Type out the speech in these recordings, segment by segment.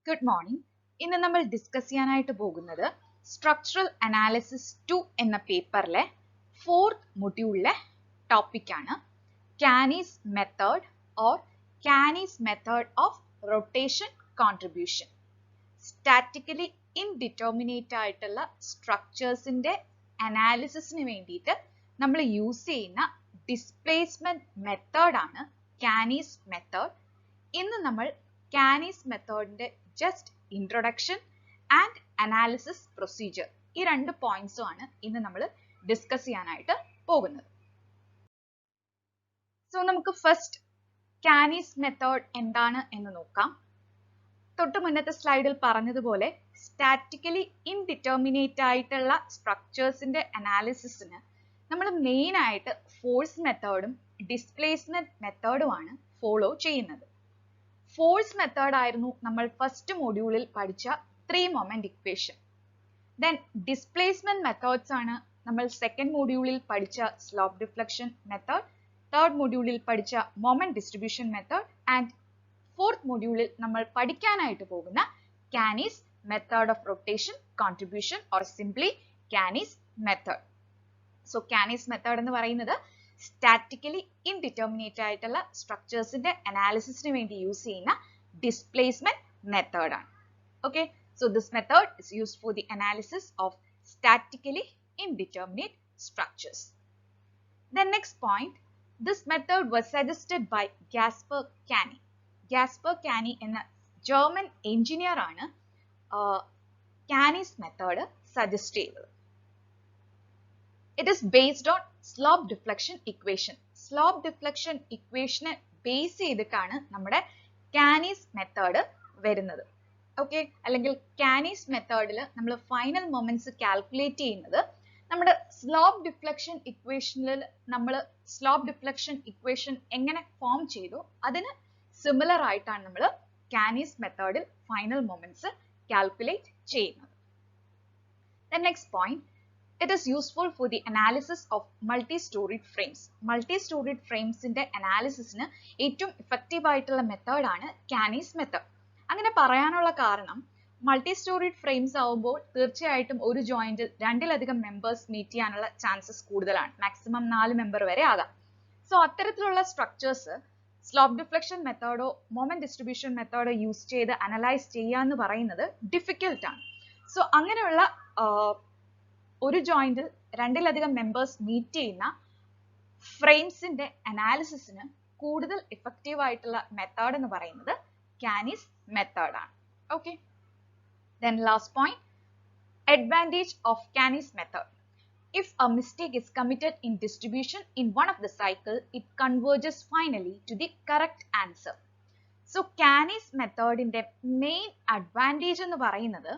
Good morning. ഇന്ന് നമ്മൾ discuss ചെയ്യാനായിട്ട് പോകുന്നത് സ്ട്രക്ചറൽ അനാലിസിസ് 2 എന്ന പേപ്പറിലെ 4th മൊഡ്യൂളിലെ ടോപ്പിക്കാണ് Kani's method or Kani's method of rotation contribution. Statically indeterminate ആയിട്ടുള്ള സ്ട്രക്ചേഴ്സിന്റെ അനാലിസിസിന് വേണ്ടിയിട്ട് നമ്മൾ യൂസ് ചെയ്യുന്ന ഡിസ്പ്ലേസ്മെന്റ് മെത്തേഡാണ് കാനീസ് മെത്തേഡ്. ഇന്ന് നമ്മൾ കാനീസ് മെത്തേഡിന്റെ just introduction and analysis procedure ഈ രണ്ട് പോയിന്റ്സും ആണ് ഇന്ന് നമ്മൾ ഡിസ്കസ് ചെയ്യാനായിട്ട് പോകുന്നത്. സോ നമുക്ക് ഫസ്റ്റ് കാനീസ് മെത്തേഡ് എന്താണ് എന്ന് നോക്കാം. തൊട്ട് മുന്നത്തെ സ്ലൈഡിൽ പറഞ്ഞതുപോലെ സ്റ്റാറ്റിക്കലി ഇൻഡിറ്റർമിനേറ്റ് ആയിട്ടുള്ള സ്ട്രക്ചേഴ്സിന്റെ അനാലിസിസിന് നമ്മൾ മെയിൻ ആയിട്ട് ഫോഴ്സ് മെത്തേഡും ഡിസ്പ്ലേസ്മെന്റ് മെത്തേഡുമാണ് ഫോളോ ചെയ്യുന്നത്. ഫോഴ്സ് മെത്തേഡ് ആയിരുന്നു നമ്മൾ ഫസ്റ്റ് മൊഡ്യൂളിൽ പഠിച്ച 3 moment equation. Then displacement methods ആണ് നമ്മൾ സെക്കൻഡ് മൊഡ്യൂളിൽ പഠിച്ച സ്ലോപ്പ് ഡിഫ്ലക്ഷൻ മെത്തേഡ്, തേർഡ് മൊഡ്യൂളിൽ പഠിച്ച moment distribution method and fourth മൊഡ്യൂളിൽ നമ്മൾ പഠിക്കാനായിട്ട് പോകുന്ന Kani's method of rotation contribution or simply Kani's method. So Kani's method എന്ന് പറയുന്നത് സ്റ്റാറ്റിക്കലി ഇൻഡിറ്റർമിനേറ്റ് ആയിട്ടുള്ള സ്ട്രക്ചേഴ്സിന്റെ അനാലിസിസിന് വേണ്ടി യൂസ് ചെയ്യുന്ന ഡിസ്പ്ലേസ്മെന്റ് മെത്തേഡ് ആണ്. Okay, so this method is used for the analysis of statically indeterminate structures. The next point, this method was suggested by Gaspar Canny. Gaspar Canny എന്ന German engineer ആണ് കാനീസ് method suggest ചെയ്തത്. It is based on slope deflection equation. Slope deflection equation base ചെയ്തിട്ടാണ് നമ്മുടെ കാനീസ് method വരുന്നത്. Okay, അല്ലെങ്കിൽ കാനീസ് മെത്തേഡിൽ നമ്മൾ final moments calculate ചെയ്യുന്നത് നമ്മുടെ സ്ലോപ്പ് ഡിഫ്ലക്ഷൻ ഇക്വേഷനിൽ നമ്മൾ സ്ലോപ്പ് ഡിഫ്ലക്ഷൻ ഇക്വേഷൻ എങ്ങനെ ഫോം ചെയ്തു അതിന് സിമിലർ ആയിട്ടാണ് നമ്മൾ കാനീസ് മെത്തേഡിൽ ഫൈനൽ മൊമെന്റ്സ് കാൽക്കുലേറ്റ് ചെയ്യുന്നത്. The next point, it is useful for the analysis of multi-storied frames. Multi-storied frames ന്റെ അനാലിസിസിന് ഏറ്റവും ഇഫക്റ്റീവ് ആയിട്ടുള്ള മെത്തേഡ് ആണ് കാനീസ് മെത്തേഡ്. അങ്ങനെ പറയാനുള്ള കാരണം മൾട്ടി സ്റ്റോറീഡ് ഫ്രെയിംസ് ആവുമ്പോൾ തീർച്ചയായിട്ടും ഒരു ജോയിന്റിൽ രണ്ടിലധികം മെമ്പേഴ്സ് മീറ്റ് ചെയ്യാനുള്ള ചാൻസസ് കൂടുതലാണ്. മാക്സിമം 4 മെമ്പർ വരെ ആകാം. സോ അത്തരത്തിലുള്ള സ്ട്രക്ചേഴ്സ് സ്ലോപ്പ് ഡിഫ്ലക്ഷൻ മെത്തേഡോ മൊമെന്റ് ഡിസ്ട്രിബ്യൂഷൻ മെത്തേഡോ യൂസ് ചെയ്ത് അനലൈസ് ചെയ്യാന്ന് പറയുന്നത് ഡിഫിക്കൽട്ട് ആണ്. സോ അങ്ങനെയുള്ള ഒരു ജോയിന്റിൽ രണ്ടിലധികം മെമ്പേഴ്സ് മീറ്റ് ചെയ്യുന്ന ഫ്രെയിംസിന്റെ അനാലിസിസിന് കൂടുതൽ ഇഫക്റ്റീവ് ആയിട്ടുള്ള മെത്തേഡ് എന്ന് പറയുന്നത് കാനീസ് മെത്തേഡ് ആണ്. Okay, then last point, advantage of Canny's method. If a mistake is committed in distribution in one of the cycle, it converges finally to the correct answer. So Canny's method ന്റെ main advantage എന്ന് പറയുന്നത്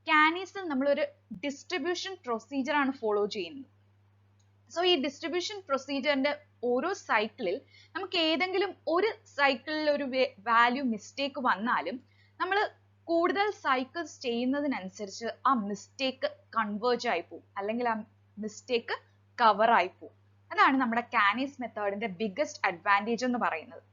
കാനീസിൽ നമ്മളൊരു distribution procedure ആണ് follow ചെയ്യുന്നത്. So ഈ distribution പ്രൊസീജിയറിന്റെ ഓരോ സൈക്കിളിൽ നമുക്ക് ഏതെങ്കിലും ഒരു സൈക്കിളിൽ ഒരു വാല്യൂ മിസ്റ്റേക്ക് വന്നാലും നമ്മൾ കൂടുതൽ സൈക്കിൾസ് ചെയ്യുന്നതിനനുസരിച്ച് ആ മിസ്റ്റേക്ക് കൺവേർജ് ആയി പോകും, അല്ലെങ്കിൽ ആ മിസ്റ്റേക്ക് കവർ ആയി പോകും. അതാണ് നമ്മുടെ കാനീസ് മെത്തേഡിന്റെ ബിഗ്ഗസ്റ്റ് അഡ്വാൻറ്റേജ് എന്ന് പറയുന്നത്.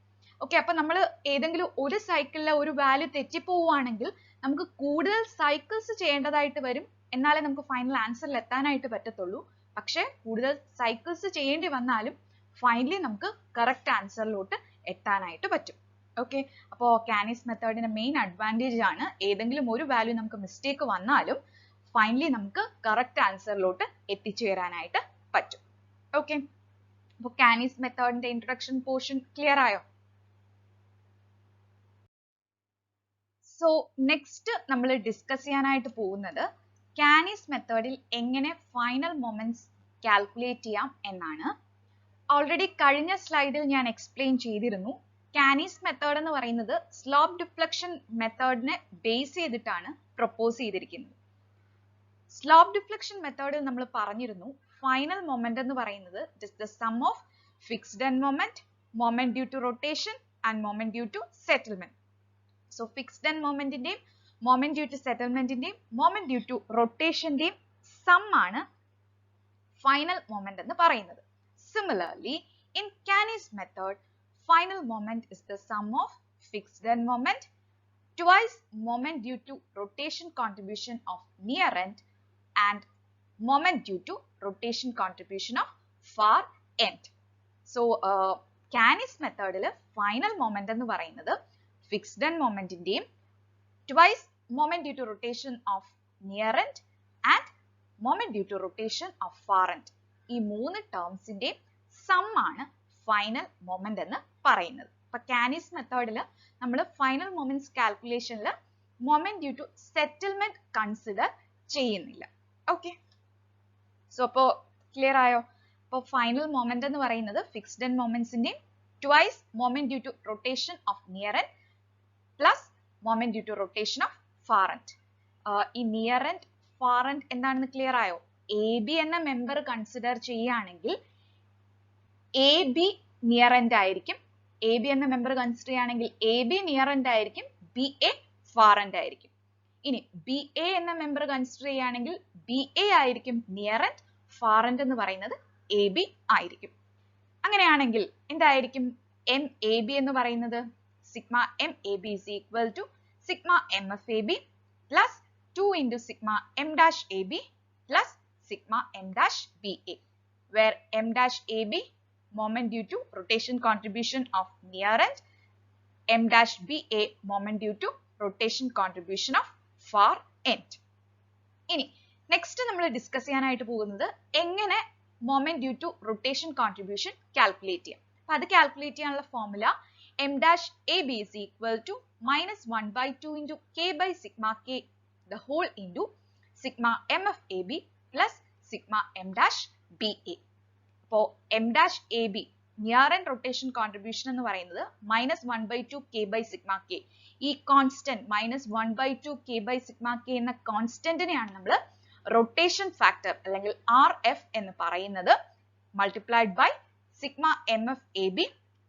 ഓക്കെ, അപ്പൊ നമ്മൾ ഏതെങ്കിലും ഒരു സൈക്കിളിലെ ഒരു വാല്യൂ തെറ്റിപ്പോവുകയാണെങ്കിൽ നമുക്ക് കൂടുതൽ സൈക്കിൾസ് ചെയ്യേണ്ടതായിട്ട് വരും, എന്നാലേ നമുക്ക് ഫൈനൽ ആൻസറിൽ എത്താനായിട്ട് പറ്റത്തുള്ളൂ. പക്ഷെ കൂടുതൽ സൈക്കിൾസ് ചെയ്യേണ്ടി വന്നാലും ഫൈനലി നമുക്ക് കറക്റ്റ് ആൻസറിലോട്ട് എത്താനായിട്ട് പറ്റും. ഓക്കെ, അപ്പോൾ കാനീസ് മെത്തേഡിന്റെ മെയിൻ അഡ്വാൻറ്റേജ് ആണ് ഏതെങ്കിലും ഒരു വാല്യൂ നമുക്ക് മിസ്റ്റേക്ക് വന്നാലും ഫൈനലി നമുക്ക് കറക്റ്റ് ആൻസറിലോട്ട് എത്തിച്ചേരാനായിട്ട് പറ്റും. ഓക്കെ, അപ്പോൾ കാനീസ് മെത്തേഡിന്റെ ഇൻട്രൊഡക്ഷൻ പോർഷൻ ക്ലിയർ ആയോ? സോ നെക്സ്റ്റ് നമ്മൾ ഡിസ്കസ് ചെയ്യാനായിട്ട് പോകുന്നത് കാനീസ് മെത്തേഡിൽ എങ്ങനെ ഫൈനൽ മൊമെന്റ്സ് കാൽക്കുലേറ്റ് ചെയ്യാം എന്നാണ്. ഓൾറെഡി കഴിഞ്ഞ സ്ലൈഡിൽ ഞാൻ എക്സ്പ്ലെയിൻ ചെയ്തിരുന്നു. കാനീസ് മെത്തേഡ് എന്ന് പറയുന്നത് സ്ലോപ്പ് ഡിഫ്ലക്ഷൻ മെത്തേഡിനെ ബേസ് ചെയ്തിട്ടാണ് പ്രൊപ്പോസ് ചെയ്തിരിക്കുന്നത്. സ്ലോപ്പ് ഡിഫ്ലക്ഷൻ മെത്തേഡിൽ നമ്മൾ പറഞ്ഞിരുന്നു ഫൈനൽ മൊമെന്റ് എന്ന് പറയുന്നത് just the sum of fixed end moment, moment due to rotation and moment due to settlement. So fixed end മൊമെന്റിന്റെയും മൊമെന്റ് ഡ്യൂ ടു സെറ്റിൽമെന്റിന്റെയും മൊമെന്റ് ഡ്യൂ ടു റൊട്ടേഷന്റെയും സം ആണ് ഫൈനൽ മൊമെന്റ് എന്ന് പറയുന്നത്. Similarly, in Canny's method, final moment is the sum of fixed end moment, twice moment due to rotation contribution of near end and moment due to rotation contribution of far end. So Canis method final moment എന്ന് പറയുന്നത് fixed end moment ഇന്റെയും twice moment due to rotation of near end and moment due to rotation of far end. ഈ മൂന്ന് ടേംസിന്റെ sum ആണ് final moment എന്ന് പറയുന്നത്. അപ്പൊ Kani's മെത്തേഡിൽ നമ്മൾ ഫൈനൽ മൊമെന്റ്സ് കാൽക്കുലേഷനിൽ moment due to settlement consider ചെയ്യുന്നില്ല. ഓക്കെ, സോ അപ്പോ ക്ലിയർ ആയോ? അപ്പോൾ ഫൈനൽ മൊമെന്റ് എന്ന് പറയുന്നത് ഫിക്സ്ഡ് എൻഡ് മൊമെന്റ്സിന്റെയും twice moment due to rotation of near end plus moment due to rotation of far end. ഈ നിയർ എൻഡ് ഫാർ എൻഡ് എന്താണെന്ന് clear ആയോ? എ ബി എന്ന മെമ്പർ കൺസിഡർ ചെയ്യുകയാണെങ്കിൽ എ ബി നിയർ എൻഡ് ആയിരിക്കും. A B എന്ന member consider ചെയ്യുകയാണെങ്കിൽ A B near end ആയിരിക്കും, B A far end ആയിരിക്കും. ഇനി ബി എ എന്ന മെമ്പർ കൺസിഡർ ചെയ്യുകയാണെങ്കിൽ ബി എ ആയിരിക്കും നിയർ എൻഡ്, ഫാർ എൻഡ് എന്ന് പറയുന്നത് എ ബി ആയിരിക്കും. അങ്ങനെയാണെങ്കിൽ എന്തായിരിക്കും എം എ ബി എന്ന് പറയുന്നത്? Sigma M A B is equal to sigma M F A B plus 2 into sigma M dash A B plus sigma M dash B A, where m dash ab moment due to rotation contribution of near end, m dash ba moment due to rotation contribution of far end. ഇനി next നമ്മൾ discuss ചെയ്യാനായിട്ട് പോകുന്നത് എങ്ങനെ moment due to rotation contribution calculate ചെയ്യാം. അപ്പൊ അത് calculate ചെയ്യാനുള്ള formula m dash ab is equal to -1/2 into k by sigma k the whole into sigma m of ab plus sigma m dash ba. അപ്പോൾ m dash ab near end rotation contribution എന്ന് പറയുന്നത് -1/2 k by sigma k. ഈ constant -1/2 k by sigma k എന്ന കോൺസ്റ്റന്റിനെയാണ് നമ്മൾ rotation factor അല്ലെങ്കിൽ RF എന്ന് പറയുന്നത്, multiplied by sigma M F A B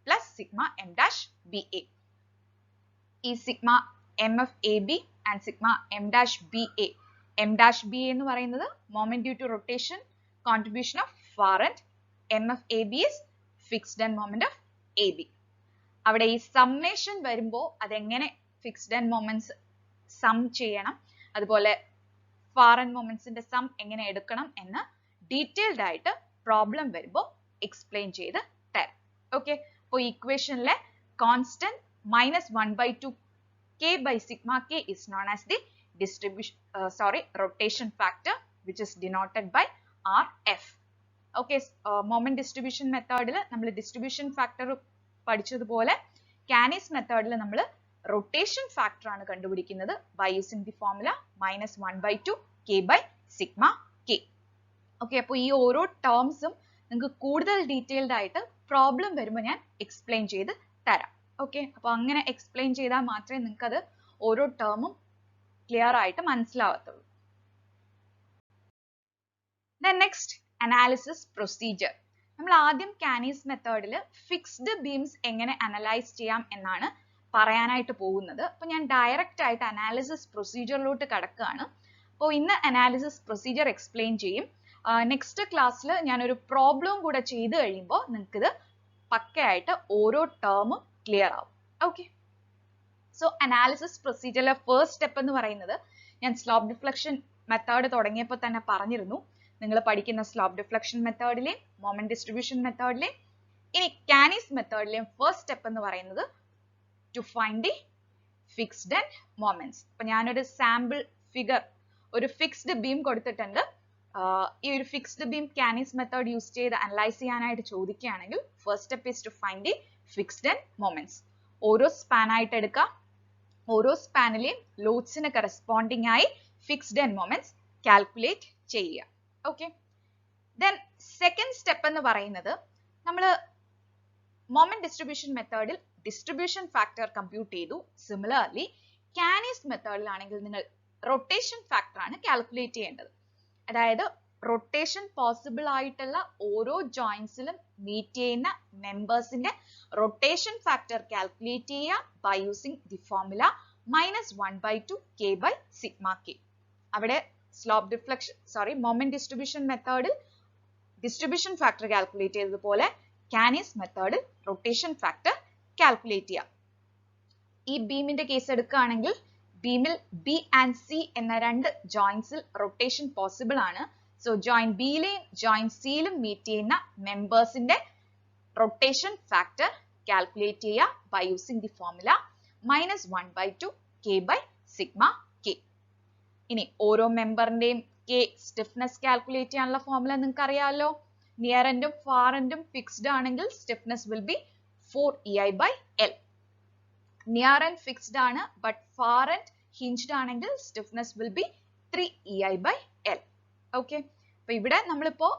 plus sigma M dash B A. ഈ sigma M F A B and sigma M dash B A, M dash B എന്ന് പറയുന്നത് moment due to rotation contribution of far end, M F A B is fixed end moment of A B. അവിടെ ഈ summation വരുമ്പോൾ അതെങ്ങനെ fixed end moments some ചെയ്യണം, അതുപോലെ far end മൊമെന്റ്സിന്റെ some എങ്ങനെ എടുക്കണം എന്ന് ഡീറ്റെയിൽഡ് ആയിട്ട് പ്രോബ്ലം വരുമ്പോൾ എക്സ്പ്ലെയിൻ ചെയ്ത് തരാം. ഓക്കെ, അപ്പോൾ ഇക്വേഷനിലെ constant -1/2 k by sigma k is known as the rotation factor, which is denoted by RF. Okay, moment distribution methodil നമ്മൾ distribution factor പഠിച്ചതുപോലെ കാനിസ് മെത്തേഡിൽ നമ്മൾ റൊട്ടേഷൻ ഫാക്ടർ ആണ് കണ്ടുപിടിക്കുന്നത് by using the formula -1/2 k by sigma k. Okay, അപ്പോൾ ഈ ഓരോ ടേംസും നിങ്ങൾക്ക് കൂടുതൽ ഡീറ്റെയിൽഡ് ആയിട്ട് പ്രോബ്ലം വരുമ്പോൾ ഞാൻ എക്സ്പ്ലെയിൻ ചെയ്ത് തരാം. ഓക്കെ, അപ്പോൾ അങ്ങനെ എക്സ്പ്ലെയിൻ ചെയ്താൽ മാത്രമേ നിങ്ങൾക്ക് അത് ഓരോ ടേമും ക്ലിയർ ആയിട്ട് മനസ്സിലാവത്തുള്ളൂ. Then next, analysis procedure. നമ്മൾ ആദ്യം കാനീസ് മെത്തേഡിൽ ഫിക്സ്ഡ് ബീംസ് എങ്ങനെ അനലൈസ് ചെയ്യാം എന്നാണ് പറയാനായിട്ട് പോകുന്നത്. അപ്പോൾ ഞാൻ ഡയറക്റ്റ് ആയിട്ട് അനാലിസിസ് പ്രൊസീജിയറിലോട്ട് കടക്കുകയാണ്. അപ്പോൾ ഇന്ന് അനാലിസിസ് പ്രൊസീജിയർ എക്സ്പ്ലെയിൻ ചെയ്യും. നെക്സ്റ്റ് ക്ലാസ്സിൽ ഞാനൊരു പ്രോബ്ലം കൂടെ ചെയ്ത് കഴിയുമ്പോൾ നിങ്ങൾക്കിത് പക്കയായിട്ട് ഓരോ ടേമും ക്ലിയർ ആവും. ഓക്കെ, സോ അനാലിസിസ് പ്രൊസീജിയറിലെ ഫസ്റ്റ് സ്റ്റെപ്പ് എന്ന് പറയുന്നത് ഞാൻ സ്ലോപ്പ് ഡിഫ്ലക്ഷൻ മെത്തേഡ് തുടങ്ങിയപ്പോൾ തന്നെ പറഞ്ഞിരുന്നു. നിങ്ങൾ പഠിക്കുന്ന സ്ലോപ്പ് ഡിഫ്ലക്ഷൻ മെത്തേഡിലെയും മൊമെന്റ് ഡിസ്ട്രിബ്യൂഷൻ മെത്തേഡിലെയും ഇനി കാനീസ് മെത്തേഡിലെയും ഫസ്റ്റ് സ്റ്റെപ്പ് എന്ന് പറയുന്നത് to find the fixed end moments. അപ്പൊ ഞാനൊരു സാമ്പിൾ ഫിഗർ, ഒരു ഫിക്സ്ഡ് ബീം കൊടുത്തിട്ടുണ്ട്. ഈ ഒരു fixed beam Kani's method use ചെയ്ത് അനലൈസ് ചെയ്യാനായിട്ട് ചോദിക്കുകയാണെങ്കിൽ first step is to find the fixed end moments. ഓരോ സ്പാൻ ആയിട്ട് എടുക്കുക, ഓരോ സ്പാനിലെയും ലോഡ്സിന് കറസ്പോണ്ടിങ് ആയി ഫിക്സ്ഡ് എൻഡ് മൊമെന്റ്സ് കാൽക്കുലേറ്റ് ചെയ്യുക. ഓക്കെ, ദെൻ സെക്കൻഡ് സ്റ്റെപ്പ് എന്ന് പറയുന്നത് നമ്മൾ മൊമെന്റ് ഡിസ്ട്രിബ്യൂഷൻ മെത്തേഡിൽ ഡിസ്ട്രിബ്യൂഷൻ ഫാക്ടർ കമ്പ്യൂട്ട് ചെയ്തു. സിമിലർലി കാനീസ് മെത്തേഡിലാണെങ്കിൽ നിങ്ങൾ റൊട്ടേഷൻ ഫാക്ടർ ആണ് കാൽക്കുലേറ്റ് ചെയ്യേണ്ടത്. അതായത് റൊട്ടേഷൻ പോസിബിൾ ആയിട്ടുള്ള ഓരോ ജോയിന്റ്സിലും മീറ്റ് ചെയ്യുന്ന മെമ്പേഴ്സിന്റെ റൊട്ടേഷൻ ഫാക്ടർ കാൽക്കുലേറ്റ് ചെയ്യുക by using the formula -1/2 k by sigma k. അവിടെ സ്ലോപ്പ് ഡിഫ്ലക്ഷൻ മൊമെന്റ് ഡിസ്ട്രിബ്യൂഷൻ മെത്തേഡിൽ ഡിസ്ട്രിബ്യൂഷൻ ഫാക്ടർ കാൽക്കുലേറ്റ് ചെയ്തതുപോലെ കാനീസ് മെത്തേഡിൽ റൊട്ടേഷൻ ഫാക്ടർ കാൽക്കുലേറ്റ് ചെയ്യാം. ഈ ബീമിന്റെ കേസ് എടുക്കുകയാണെങ്കിൽ ബീമിൽ ബി ആൻഡ് സി എന്ന രണ്ട് ജോയിന്റ്സിൽ റൊട്ടേഷൻ പോസിബിൾ ആണ്. സോ ജോയിന്റ് ബിയിലെയും ജോയിന്റ് സിയിലും മീറ്റ് ചെയ്യുന്ന മെമ്പേഴ്സിന്റെ റൊട്ടേഷൻ ഫാക്ടർ കാൽക്കുലേറ്റ് ചെയ്യുക by using the formula -1/2 K/σ K. ഇനി ഓരോ മെമ്പറിന്റെയും K സ്റ്റിഫ്നെസ് കാൽക്കുലേറ്റ് ചെയ്യാനുള്ള ഫോർമുല നിങ്ങൾക്ക് അറിയാമല്ലോ. നിയർ എൻഡും ഫാർ എൻഡും ഫിക്സ്ഡ് ആണെങ്കിൽ stiffness will be 4EI/L. Near end fixed ആണ് ബട്ട് ഫാർ എൻഡ് ഹിഞ്ച്ഡ് ആണെങ്കിൽ stiffness will be 3EI/L. Okay, അപ്പൊ ഇവിടെ നമ്മളിപ്പോ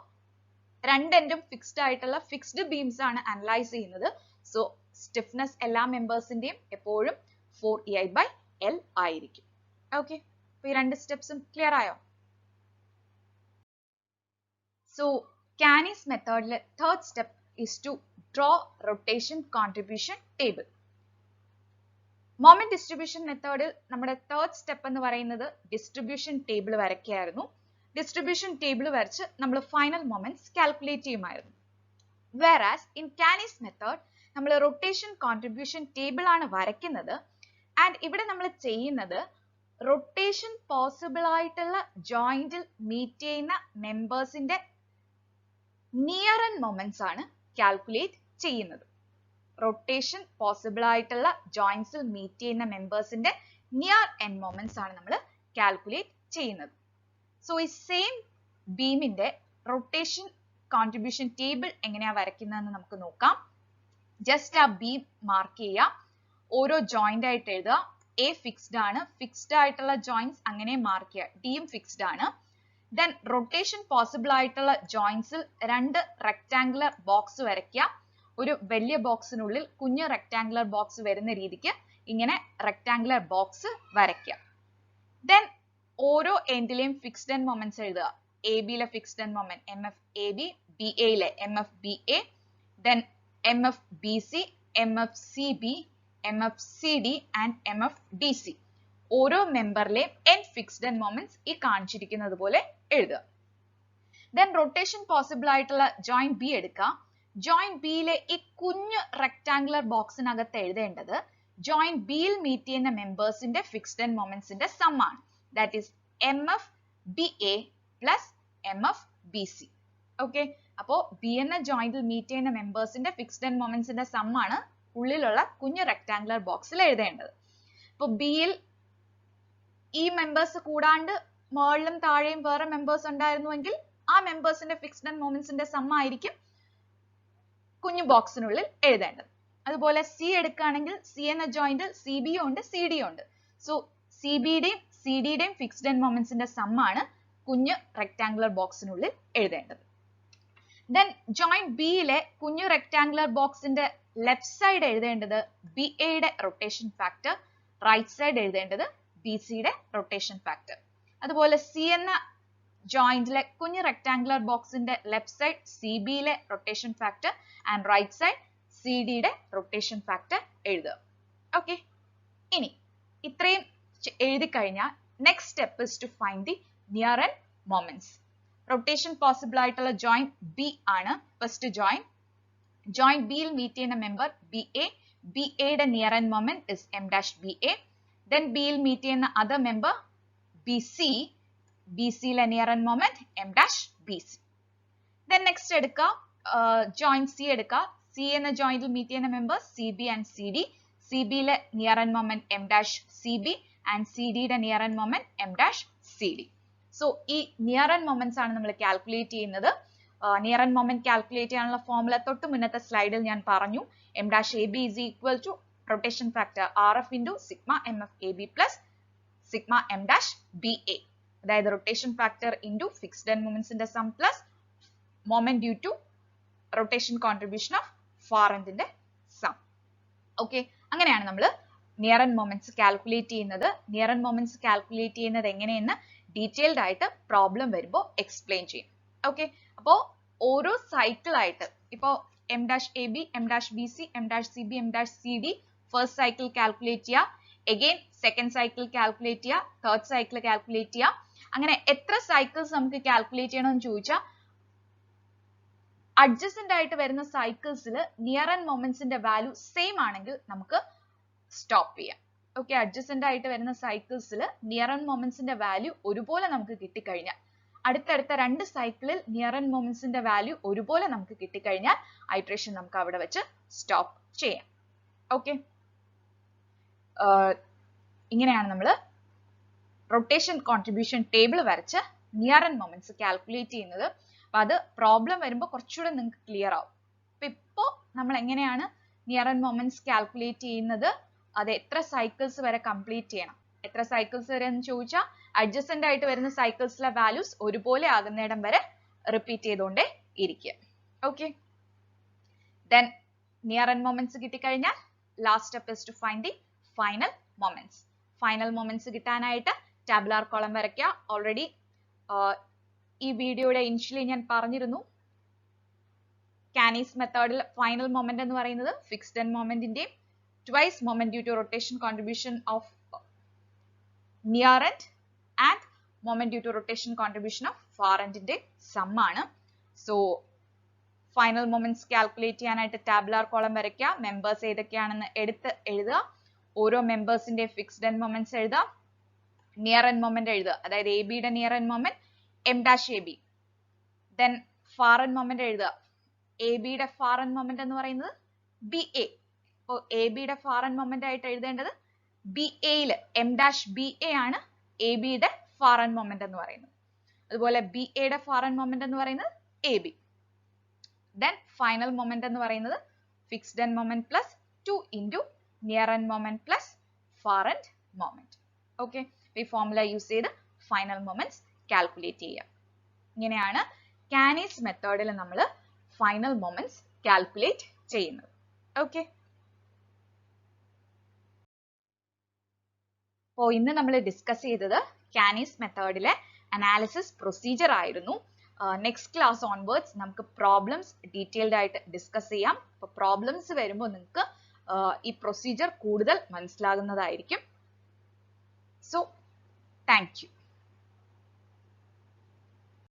രണ്ട് എൻഡും ഫിക്സ്ഡ് ആയിട്ടുള്ള ഫിക്സ്ഡ് ബീംസ് ആണ് അനലൈസ് ചെയ്യുന്നത്. സോ സ്റ്റിഫ്നെസ് എല്ലാ മെമ്പേഴ്സിന്റെയും എപ്പോഴും 4EI/L ആയിരിക്കും. ഓക്കെ, അപ്പൊ ഈ രണ്ട് സ്റ്റെപ്സും ക്ലിയർ ആയോ? സോ കാനീസ് മെത്തേഡിലെ third step is to draw rotation contribution table. Moment distribution method നമ്മുടെ third step എന്ന് പറയുന്നത് distribution table വരയ്ക്കുകയായിരുന്നു. Distribution table വരച്ച് നമ്മൾ final moments calculate ചെയ്യുമായിരുന്നു. Whereas in Canis method നമ്മൾ rotation contribution table ആണ് വരയ്ക്കുന്നത്. And ഇവിടെ നമ്മൾ ചെയ്യുന്നത് rotation possible ആയിട്ടുള്ള jointൽ meet ചെയ്യുന്ന membersന്റെ near end moments ആണ് calculate ചെയ്യുന്നത്. റൊട്ടേഷൻ പോസിബിൾ ആയിട്ടുള്ള ജോയിന്റ്സിൽ മീറ്റ് ചെയ്യുന്ന മെമ്പേഴ്സിന്റെ നിയർ എൻഡ് മൊമെന്റ്സ് ആണ് നമ്മൾ കാൽക്കുലേറ്റ് ചെയ്യുന്നത്. സോ ഈ സെയിം ബീമിന്റെ റൊട്ടേഷൻ കോൺട്രിബ്യൂഷൻ ടേബിൾ എങ്ങനെയാ വരയ്ക്കുന്നതെന്ന് നമുക്ക് നോക്കാം. ജസ്റ്റ് ആ ബീം മാർക്ക് ചെയ്യുക, ഓരോ ജോയിന്റ് ആയിട്ട് എഴുതുക. എ ഫിക്സ്ഡ് ആണ്, ഫിക്സ്ഡ് ആയിട്ടുള്ള ജോയിന്റ്സ് അങ്ങനെ മാർക്ക് ചെയ്യുക. ഡിയും ഫിക്സ്ഡ് ആണ്. Then rotation possible ആയിട്ടുള്ള jointsൽ രണ്ട് rectangular box വരയ്ക്കുക. ഒരു വലിയ ബോക്സിനുള്ളിൽ കുഞ്ഞു rectangular box വരുന്ന രീതിക്ക് ഇങ്ങനെ rectangular box വരയ്ക്കുക. Then ഓരോ എൻഡിലെയും fixed end moments എഴുതുക. AB ലെ fixed end moment MFAB, BA ലെ MFBA, then MFBC, MFCB, MFCD and MFDC. ഓരോ മെമ്പറിലെയും end fixed end moments ഈ കാണിച്ചിരിക്കുന്നത് പോലെ എഴുതുക. Then rotation possible ആയിട്ടുള്ള joint B എടുക്കുക. joint B യിലെ ഈ കുഞ്ഞു rectangular ബോക്സിനകത്ത് എഴുതേണ്ടത് joint B യിൽ മീറ്റ് ചെയ്യുന്ന മെമ്പേഴ്സിന്റെ fixed end momentsന്റെ സം ആണ്. That is MFBA plus MFBC. Okay, അപ്പോ B എന്ന jointൽ മീറ്റ് ചെയ്യുന്ന മെമ്പേഴ്സിന്റെ fixed end momentsന്റെ സം ആണ് ഉള്ളിലുള്ള കുഞ്ഞു rectangular ബോക്സിൽ എഴുതേണ്ടത്. അപ്പോ B യിൽ ഈ മെമ്പേഴ്സ് കൂടാണ്ട് മുകളിലും താഴെയും വേറെ മെമ്പേഴ്സ് ഉണ്ടായിരുന്നുവെങ്കിൽ ആ മെമ്പേഴ്സിന്റെ ഫിക്സ്ഡ് ആൻഡ് മൊമെന്റ്സിന്റെ സം ആയിരിക്കും കുഞ്ഞു ബോക്സിനുള്ളിൽ എഴുതേണ്ടത്. അതുപോലെ സി എടുക്കുകയാണെങ്കിൽ സി എന്ന ജോയിന്റ് സി ബിയും ഉണ്ട് സി ഡിയും ഉണ്ട്. സോ സി ബിയുടെയും സി ഡിയുടെയും ഫിക്സ്ഡ് ആൻഡ് മൊമെന്റ്സിന്റെ സം ആണ് കുഞ്ഞു റെക്ടാങ്കുലർ ബോക്സിനുള്ളിൽ എഴുതേണ്ടത്. ദെൻ ജോയിന്റ് ബിയിലെ കുഞ്ഞു റെക്ടാങ്കുലർ ബോക്സിന്റെ ലെഫ്റ്റ് സൈഡ് എഴുതേണ്ടത് ബി എയുടെ റൊട്ടേഷൻ ഫാക്ടർ, റൈറ്റ് സൈഡ് എഴുതേണ്ടത് ബി സിയുടെ റൊട്ടേഷൻ ഫാക്ടർ. അതുപോലെ സി എന്ന ജോയിന്റിലെ കുഞ്ഞു റെക്ടാങ്കുലർ ബോക്സിന്റെ ലെഫ്റ്റ് സൈഡ് സി ബിയിലെ rotation factor and right side C ഡിയുടെ റൊട്ടേഷൻ ഫാക്ടർ എഴുതുക. ഓക്കെ, ഇനി ഇത്രയും എഴുതി കഴിഞ്ഞാൽ next step is to find the near end moments. Rotation possible ആയിട്ടുള്ള ജോയിന്റ് ബി ആണ് ഫസ്റ്റ് ജോയിന്റ്. ജോയിന്റ് ബിയിൽ മീറ്റ് ചെയ്യുന്ന മെമ്പർ ബി എ. ബി എയുടെ near end moment is M dash B A. Then B യിൽ meet ചെയ്യുന്ന other member BC, BC ലെ near end moment M dash BC. Then next എടുക്കുക joint C എടുക്കുക. C എന്ന jointൽ meet ചെയ്യുന്ന members CB and CD. CB ലെ near end moment M dash CB and CD യുടെ near end moment M dash CD. So ഈ near end moments ആണ് നമ്മൾ calculate ചെയ്യുന്നത്. Near end moment calculate ചെയ്യാനുള്ള ഫോർമുല തൊട്ട് മുന്നത്തെ സ്ലൈഡിൽ ഞാൻ പറഞ്ഞു. M dash AB is equal to rotation factor RF into sigma MFAB plus sigma M dash BA. അതായത് rotation factor into fixed end moments in the sum plus moment due to rotation contribution of far end in the sum. Okay, അങ്ങനെയാണ് നമ്മൾ near end moments calculate ചെയ്യുന്നത്. near end moments calculate ചെയ്യുന്നത് എങ്ങനെയെന്ന് detailed ആയിട്ട് problem വരുമ്പോൾ explain ചെയ്യും. Okay, അപ്പോൾ ഓരോ സൈക്കിൾ ആയിട്ട് ഇപ്പോൾ M dash AB, M dash BC, M dash CB, M dash CD first cycle calculate ചെയ്യുക, again second cycle calculate ചെയ്യുക, third cycle calculate ചെയ്യുക. അങ്ങനെ എത്ര സൈക്കിൾസ് നമുക്ക് കാൽക്കുലേറ്റ് ചെയ്യണമെന്ന് ചോദിച്ചാൽ adjacent ആയിട്ട് വരുന്ന സൈക്കിൾസിൽ നിയർ എൻഡ് മൊമെന്റ്സിന്റെ വാല്യൂ സെയിം ആണെങ്കിൽ നമുക്ക് സ്റ്റോപ്പ് ചെയ്യാം. ഓക്കെ, അഡ്ജസന്റ് ആയിട്ട് വരുന്ന സൈക്കിൾസിൽ നിയർ എൻഡ് മൊമെന്റ്സിന്റെ വാല്യൂ ഒരുപോലെ നമുക്ക് കിട്ടിക്കഴിഞ്ഞാൽ, അടുത്തടുത്ത 2 സൈക്കിളിൽ നിയർ എൻഡ് മൊമെന്റ്സിന്റെ വാല്യൂ ഒരുപോലെ നമുക്ക് കിട്ടിക്കഴിഞ്ഞാൽ ഐട്രേഷൻ നമുക്ക് അവിടെ വെച്ച് സ്റ്റോപ്പ് ചെയ്യാം. ഓക്കെ, ഇങ്ങനെയാണ് നമ്മൾ റൊട്ടേഷൻ കോൺട്രിബ്യൂഷൻ ടേബിൾ വരച്ച് നിയർ എൻഡ് മൊമെന്റ്സ് കാൽക്കുലേറ്റ് ചെയ്യുന്നത്. അപ്പൊ അത് പ്രോബ്ലം വരുമ്പോൾ കുറച്ചുകൂടെ നിങ്ങൾക്ക് ക്ലിയർ ആവും. അപ്പൊ ഇപ്പോ നമ്മൾ എങ്ങനെയാണ് നിയർ എൻഡ് മൊമെന്റ്സ് കാൽക്കുലേറ്റ് ചെയ്യുന്നത്, അത് എത്ര സൈക്കിൾസ് വരെ കംപ്ലീറ്റ് ചെയ്യണം, എത്ര സൈക്കിൾസ് വരെ എന്ന് ചോദിച്ചാൽ അഡ്ജസന്റ് ആയിട്ട് വരുന്ന സൈക്കിൾസിലെ വാല്യൂസ് ഒരുപോലെ ആകുന്നിടം വരെ റിപ്പീറ്റ് ചെയ്തുകൊണ്ടേ ഇരിക്കുക. Okay, then near end moments കിട്ടിക്കഴിഞ്ഞാൽ last step is to find the final moments. Final moments കിട്ടാനായിട്ട് ടാബുലാർ കോളം വരയ്ക്കുക. ഓൾറെഡി ഈ വീഡിയോയുടെ ഇനിഷ്യലി ഞാൻ പറഞ്ഞിരുന്നു, കാനീസ് മെത്തേഡിൽ ഫൈനൽ മൊമെന്റ് എന്ന് പറയുന്നത് ഫിക്സ്ഡ് എൻഡ് മൊമെന്റിന്റെയും twice moment due to rotation contribution of near end and moment due to rotation contribution of far end ന്റെ sum ആണ്. So final moments calculate ചെയ്യാനായിട്ട് tabular column വരയ്ക്കുക. members ഏതൊക്കെയാണെന്ന് എടുത്ത് എഴുതുക. ഓരോ മെമ്പേഴ്സിന്റെ ഫിക്സ്ഡ് എൻഡ് മൊമെന്റ്സ് എഴുതുക. നിയർ എൻഡ് മൊമെന്റ് എഴുതുക, അതായത് എ ബിയുടെ near end moment m'(ab). then far end moment എഴുതുക. എ ബിയുടെ far end moment എന്ന് പറയുന്നത് ba. അപ്പോൾ എ ബിയുടെ ഫാർ എൻഡ് മൊമെന്റ് ആയിട്ട് എഴുതേണ്ടത് ബി എയിൽ m'(ba) ആണ് എ ബിയുടെ ഫാർ എൻഡ് മൊമെന്റ് എന്ന് പറയുന്നത്. അതുപോലെ ബി എയുടെ ഫാർ എൻഡ് മൊമെന്റ് എന്ന് പറയുന്നത് A B. Then final moment എന്ന് പറയുന്നത് fixed end moment plus 2 into near end moment plus far end moment. Okay, ഈ ഫോർമുല യൂസ് ചെയ്ത് ഫൈനൽ മൊമെന്റ്സ് കാൽക്കുലേറ്റ് ചെയ്യുക. ഇങ്ങനെയാണ് കാനീസ് മെത്തേഡിൽ നമ്മൾ ഫൈനൽ മൊമെന്റ്സ് കാൽക്കുലേറ്റ് ചെയ്യുന്നത്. ഓക്കെ, അപ്പോൾ ഇന്ന് നമ്മൾ ഡിസ്കസ് ചെയ്തത് കാനീസ് മെത്തേഡിലെ അനാലിസിസ് പ്രൊസീജിയർ ആയിരുന്നു. നെക്സ്റ്റ് ക്ലാസ് ഓൺവേർഡ്സ് നമുക്ക് പ്രോബ്ലംസ് ഡീറ്റെയിൽഡ് ആയിട്ട് ഡിസ്കസ് ചെയ്യാം. അപ്പോൾ പ്രോബ്ലംസ് വരുമ്പോൾ നിങ്ങൾക്ക് ഈ പ്രൊസീജിയർ കൂടുതൽ മനസ്സിലാകുന്നതായിരിക്കും. So thank you.